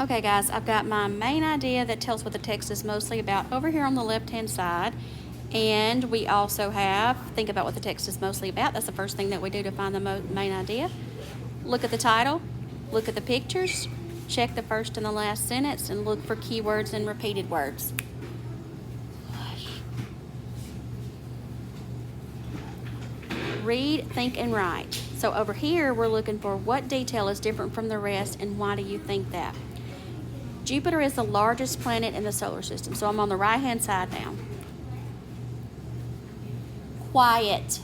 Okay guys, I've got my main idea that tells what the text is mostly about over here on the left-hand side. And we also have, think about what the text is mostly about. That's the first thing that we do to find the main idea. Look at the title, look at the pictures, check the first and the last sentence, and look for keywords and repeated words. Read, think, and write. So over here, we're looking for what detail is different from the rest, and why do you think that? Jupiter is the largest planet in the solar system. So I'm on the right-hand side now. Quiet.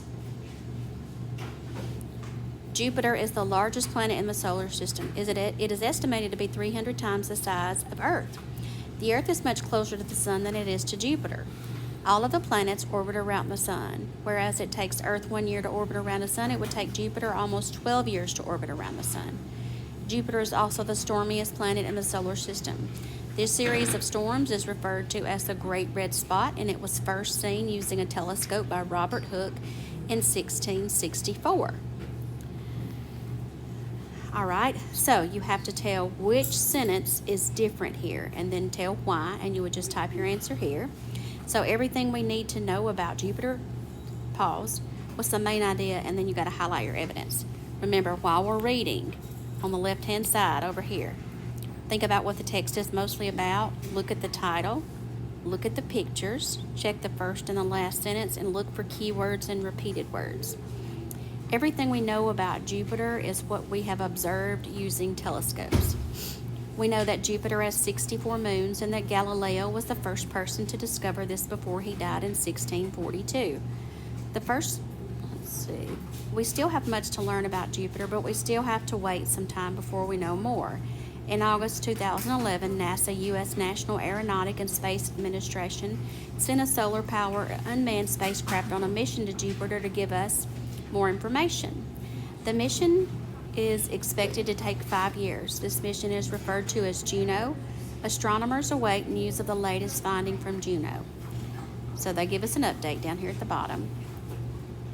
Jupiter is the largest planet in the solar system. It is estimated to be 300 times the size of Earth. The Earth is much closer to the Sun than it is to Jupiter. All of the planets orbit around the Sun. Whereas it takes Earth 1 year to orbit around the Sun, it would take Jupiter almost 12 years to orbit around the Sun. Jupiter is also the stormiest planet in the solar system. This series of storms is referred to as the Great Red Spot, and it was first seen using a telescope by Robert Hooke in 1664. All right, so you have to tell which sentence is different here, and then tell why, and you would just type your answer here. So everything we need to know about Jupiter, pause, what's the main idea, and then you got to highlight your evidence. Remember, while we're reading, on the left-hand side over here, think about what the text is mostly about. Look at the title, look at the pictures, check the first and the last sentence, and look for keywords and repeated words. Everything we know about Jupiter is what we have observed using telescopes. We know that Jupiter has 64 moons and that Galileo was the first person to discover this before he died in 1642. We still have much to learn about Jupiter, but we still have to wait some time before we know more. In August 2011, NASA U.S. National Aeronautic and Space Administration sent a solar-powered unmanned spacecraft on a mission to Jupiter to give us more information. The mission is expected to take 5 years. This mission is referred to as Juno. Astronomers await news of the latest finding from Juno. So they give us an update down here at the bottom.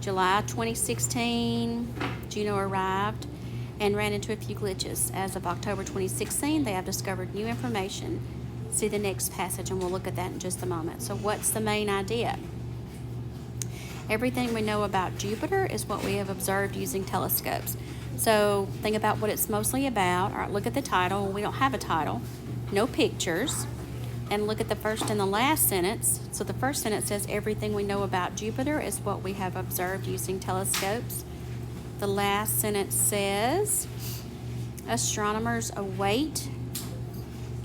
July 2016, Juno arrived and ran into a few glitches. As of October 2016, they have discovered new information. See the next passage, and we'll look at that in just a moment. So what's the main idea? Everything we know about Jupiter is what we have observed using telescopes. So think about what it's mostly about. All right, look at the title. We don't have a title. No pictures. And look at the first and the last sentence. So the first sentence says everything we know about Jupiter is what we have observed using telescopes. The last sentence says astronomers await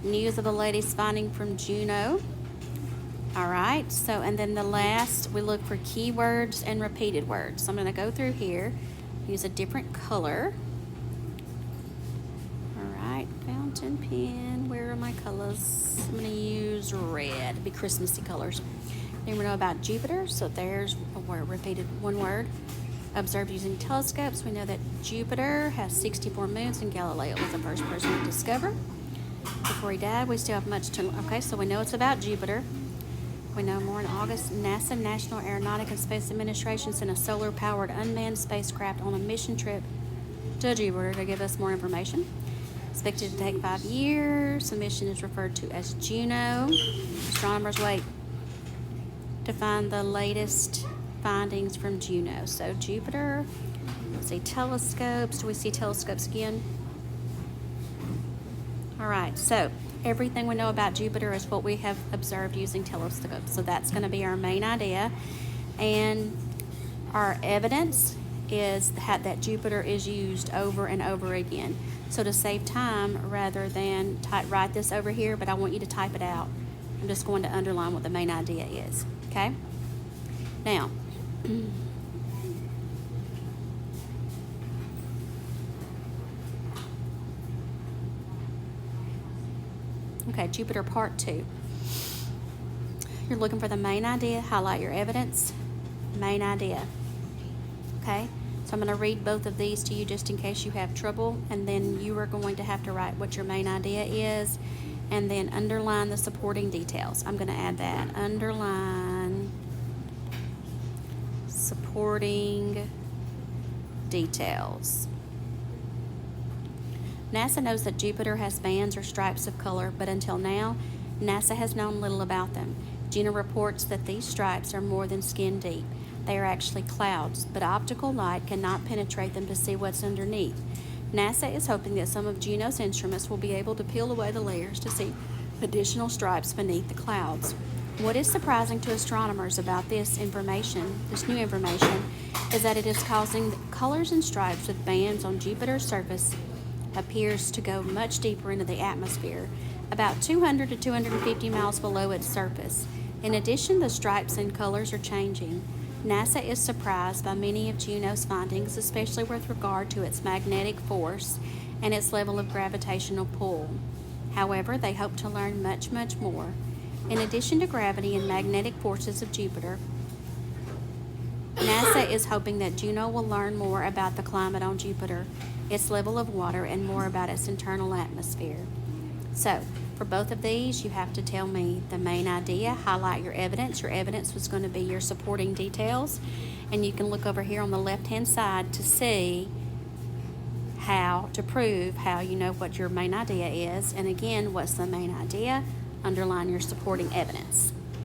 news of the latest finding from Juno. All right, so and then the last, we look for keywords and repeated words. So I'm going to go through here, use a different color. All right, fountain pen, where are my colors? I'm going to use red, it'd be Christmassy colors. Then we know about Jupiter, so there's a word, repeated one word. Observed using telescopes, we know that Jupiter has 64 moons, and Galileo was the first person to discover. Before he died, we still have much to learn. Okay, so we know it's about Jupiter. We know more in August. NASA National Aeronautic and Space Administration sent a solar-powered unmanned spacecraft on a mission trip to Jupiter to give us more information. Expected to take 5 years. The mission is referred to as Juno. Astronomers wait to find the latest findings from Juno. So Jupiter, let's see, telescopes. Do we see telescopes again? All right, so everything we know about Jupiter is what we have observed using telescopes. So that's going to be our main idea. And our evidence is that Jupiter is used over and over again. So to save time, rather than write this over here, but I want you to type it out, I'm just going to underline what the main idea is, okay? Now, okay, Jupiter Part 2. You're looking for the main idea, highlight your evidence, main idea, okay? So I'm going to read both of these to you just in case you have trouble, and then you are going to have to write what your main idea is, and then underline the supporting details. I'm going to add that. Underline supporting details. NASA knows that Jupiter has bands or stripes of color, but until now, NASA has known little about them. Juno reports that these stripes are more than skin deep. They are actually clouds, but optical light cannot penetrate them to see what's underneath. NASA is hoping that some of Juno's instruments will be able to peel away the layers to see additional stripes beneath the clouds. What is surprising to astronomers about this new information, is that it is causing colors and stripes with bands on Jupiter's surface appears to go much deeper into the atmosphere, about 200 to 250 miles below its surface. In addition, the stripes and colors are changing. NASA is surprised by many of Juno's findings, especially with regard to its magnetic force and its level of gravitational pull. However, they hope to learn much, much more. In addition to gravity and magnetic forces of Jupiter, NASA is hoping that Juno will learn more about the climate on Jupiter, its level of water, and more about its internal atmosphere. So, for both of these, you have to tell me the main idea, highlight your evidence. Your evidence was going to be your supporting details, and you can look over here on the left-hand side to see how to prove how you know what your main idea is. And again, what's the main idea? Underline your supporting evidence.